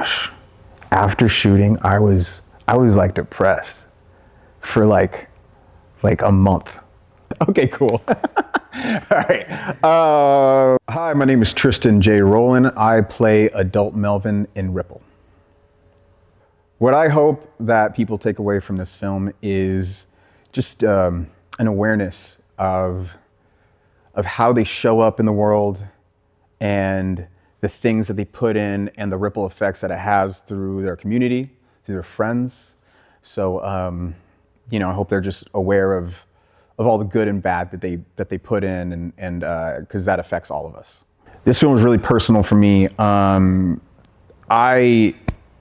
gosh, after shooting, I was like depressed for like a month. Okay, cool. All right. Hi, my name is Tristyn Rowlan. I play adult Melvin in Ripple. What I hope that people take away from this film is just an awareness of how they show up in the world and the things that they put in and the ripple effects that it has through their community, through their friends. So, I hope they're just aware of all the good and bad that they put in, and because that affects all of us. This film was really personal for me.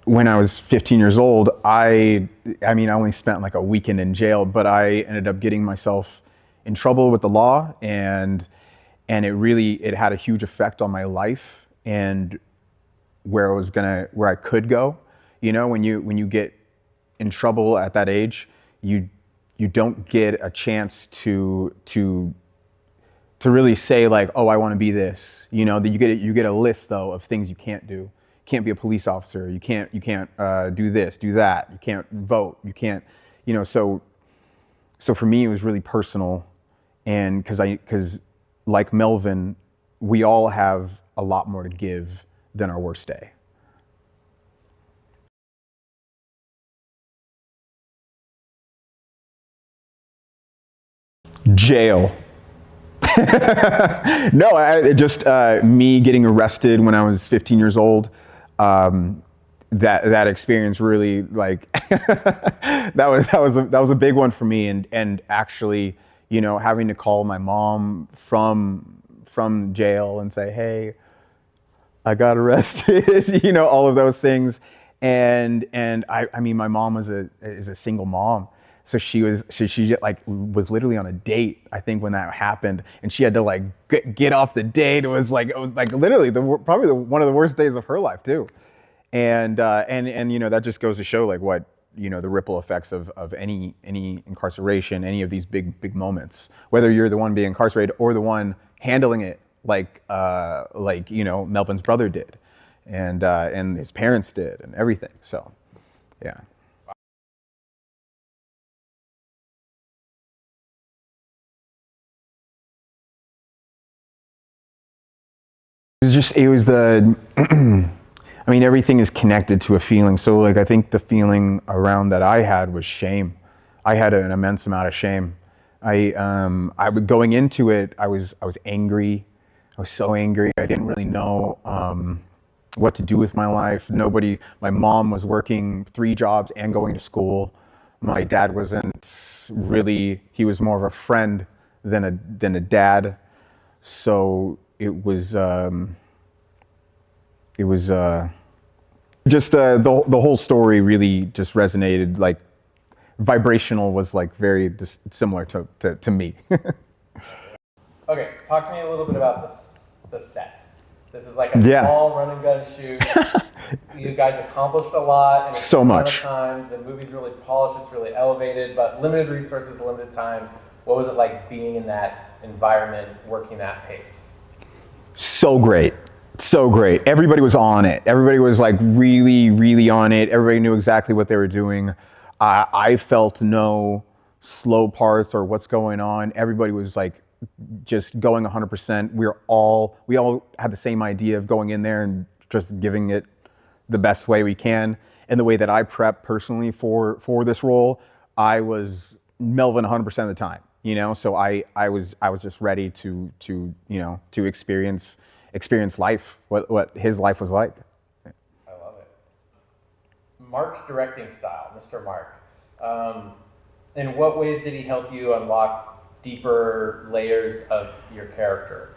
When I was 15 years old, I only spent like a weekend in jail, but I ended up getting myself in trouble with the law, and it had a huge effect on my life and where I could go. You know, when you get in trouble at that age, you don't get a chance to really say like, oh, I want to be this. You know, that you get a list though of things you can't do. You can't be a police officer. You can't do this, do that. You can't vote. You can't, so for me it was really personal, and because like Melvin, we all have a lot more to give than our worst day. Jail. No, me getting arrested when I was 15 years old. That experience really that was a big one for me, and actually, having to call my mom from jail and say, hey, I got arrested, all of those things. And my mom is a single mom. So she was literally on a date, I think, when that happened, and she had to get off the date. It was literally probably one of the worst days of her life too. And that just goes to show what the ripple effects of any incarceration, any of these big moments, whether you're the one being incarcerated or the one handling it like Melvin's brother did, and his parents did, and everything. So, yeah. It was the, everything is connected to a feeling. So I think the feeling around that I had was shame. I had an immense amount of shame. Going into it, I was angry. I was so angry. I didn't really know what to do with my life. My mom was working 3 jobs and going to school. My dad wasn't really, he was more of a friend than a dad. So it was just the whole story really just resonated. Vibrational was very just similar to me. Okay, talk to me a little bit about the set. This is like a small run and gun shoot. You guys accomplished a lot in a amount of time. The movie's really polished, it's really elevated, but limited resources, limited time. What was it like being in that environment, working that pace? So great. Everybody was on it. Everybody was really, really on it. Everybody knew exactly what they were doing. I felt no slow parts or what's going on. Everybody was just going 100%. We all had the same idea of going in there and just giving it the best way we can. And the way that I prepped personally for this role, I was Melvin 100% of the time. So I was just ready to experience life, what his life was like. I love it. Marc's directing style, Mr. Marc. In what ways did he help you unlock deeper layers of your character?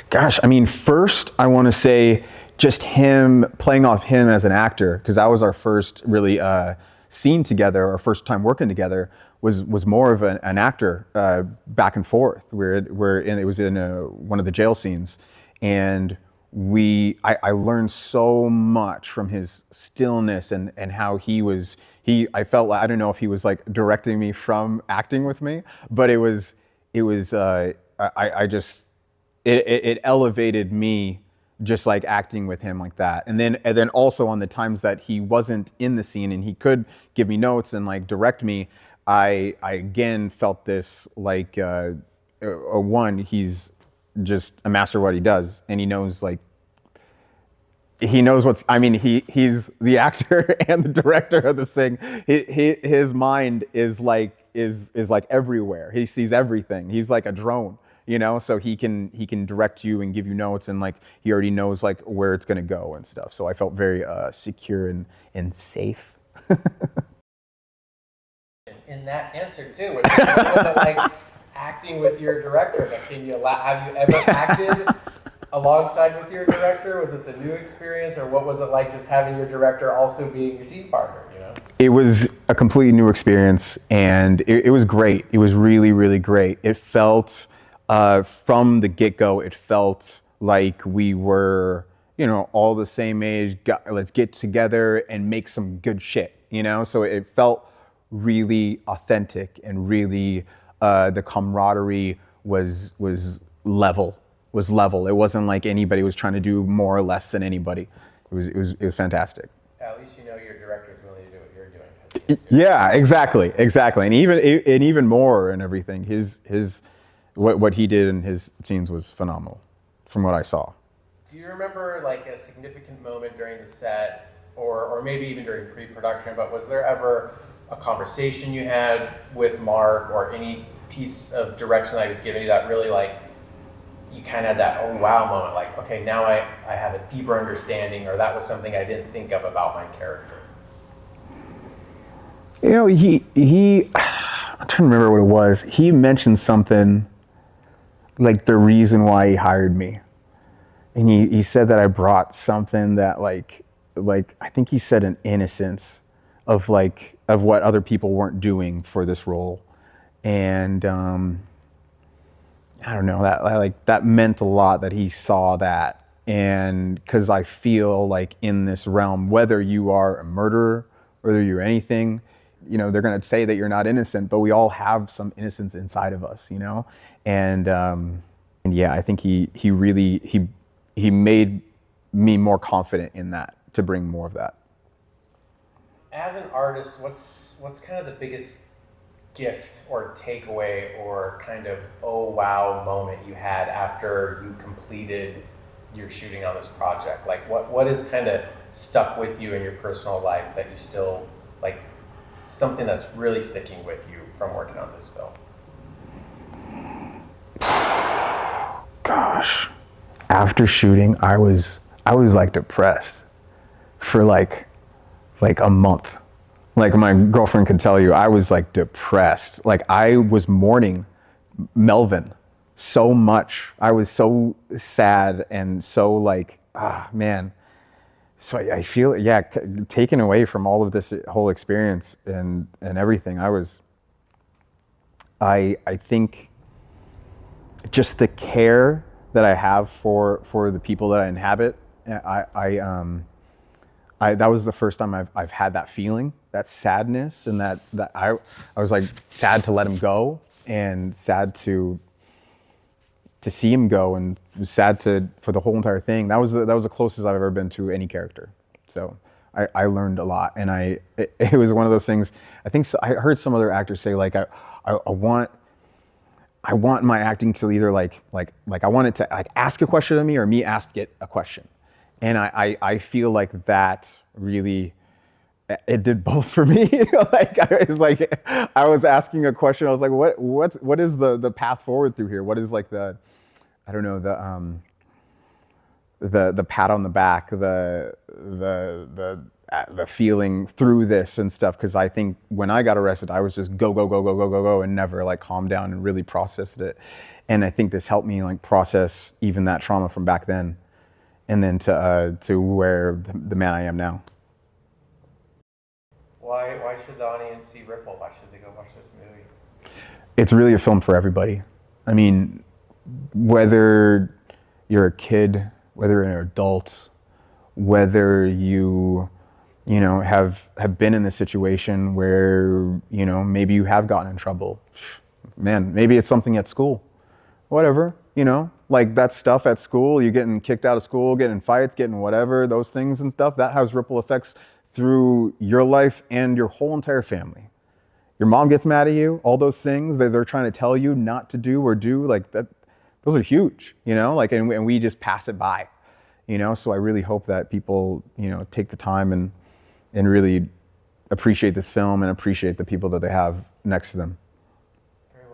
Gosh, first I want to say just him playing off him as an actor, because that was our first really scene together, our first time working together. Was more of an actor back and forth. It was in one of the jail scenes, and I learned so much from his stillness and how I felt I don't know if he was directing me from acting with me, but it elevated me just like acting with him like that. And then also on the times that he wasn't in the scene and he could give me notes and like direct me, I again felt this like one, he's just a master of what he does, and he knows what's, I mean, he's the actor and the director of this thing. His mind is like everywhere. He sees everything. He's like a drone, so he can direct you and give you notes, and like he already knows like where it's going to go and stuff. So I felt very secure and safe. In that answer too, was it a little bit like acting with your director, but have you ever acted alongside with your director? Was this a new experience, or what was it like just having your director also being your scene partner? It was a completely new experience, and it was great. It was really, really great. It felt from the get-go, it felt like we were, all the same age. Let's get together and make some good shit. So it felt really authentic, and really the camaraderie was level. It wasn't like anybody was trying to do more or less than anybody. It was fantastic. At least your director is willing to do what you're doing. Yeah, exactly, and even more and everything. His what he did in his scenes was phenomenal, from what I saw. Do you remember like a significant moment during the set, or maybe even during pre-production? But was there ever a conversation you had with Marc, or any piece of direction that he was giving you that really like you kind of had that oh wow moment, like okay, now I have a deeper understanding, or that was something I didn't think of about my character? He I'm trying to remember what it was. He mentioned something like the reason why he hired me, and he said that I brought something that like I think he said an innocence of what other people weren't doing for this role, and I don't know, that meant a lot that he saw that. And because I feel like in this realm, whether you are a murderer, whether you're anything, they're going to say that you're not innocent, but we all have some innocence inside of us, and yeah, I think he really made me more confident in that, to bring more of that. As an artist, what's kind of the biggest gift or takeaway or kind of oh wow moment you had after you completed your shooting on this project? Like what is kind of stuck with you in your personal life that you still like, something that's really sticking with you from working on this film? Gosh, after shooting, I was like depressed for like a month. Like my girlfriend can tell you, I was like depressed. Like I was mourning Melvin so much. I was so sad and so like, man. So I feel, taken away from all of this whole experience and everything. I think just the care that I have for the people that I inhabit. That was the first time I've had that feeling, that sadness, and that I was like sad to let him go, and sad to see him go, and sad for the whole entire thing. That was the closest I've ever been to any character. So I learned a lot, and it was one of those things. I think I heard some other actors say like I want my acting to either like I want it to like ask a question of me, or me ask it a question. And I feel like that really, it did both for me. I was asking a question. I was like, what is the path forward through here? What is like the pat on the back, the feeling through this and stuff. Because I think when I got arrested, I was just go, and never like calmed down and really processed it. And I think this helped me like process even that trauma from back then, and then to where the man I am now. Why should the audience see Ripple? Why should they go watch this movie? It's really a film for everybody. I mean, whether you're a kid, whether you're an adult, whether you have been in this situation where, maybe you have gotten in trouble. Man, maybe it's something at school. Whatever, like that stuff at school, you getting kicked out of school, getting in fights, getting whatever, those things and stuff, that has ripple effects through your life and your whole entire family. Your mom gets mad at you, all those things that they're trying to tell you not to do or do, like that, those are huge, you know, like, and we just pass it by, you know? So I really hope that people, you know, take the time and really appreciate this film and appreciate the people that they have next to them.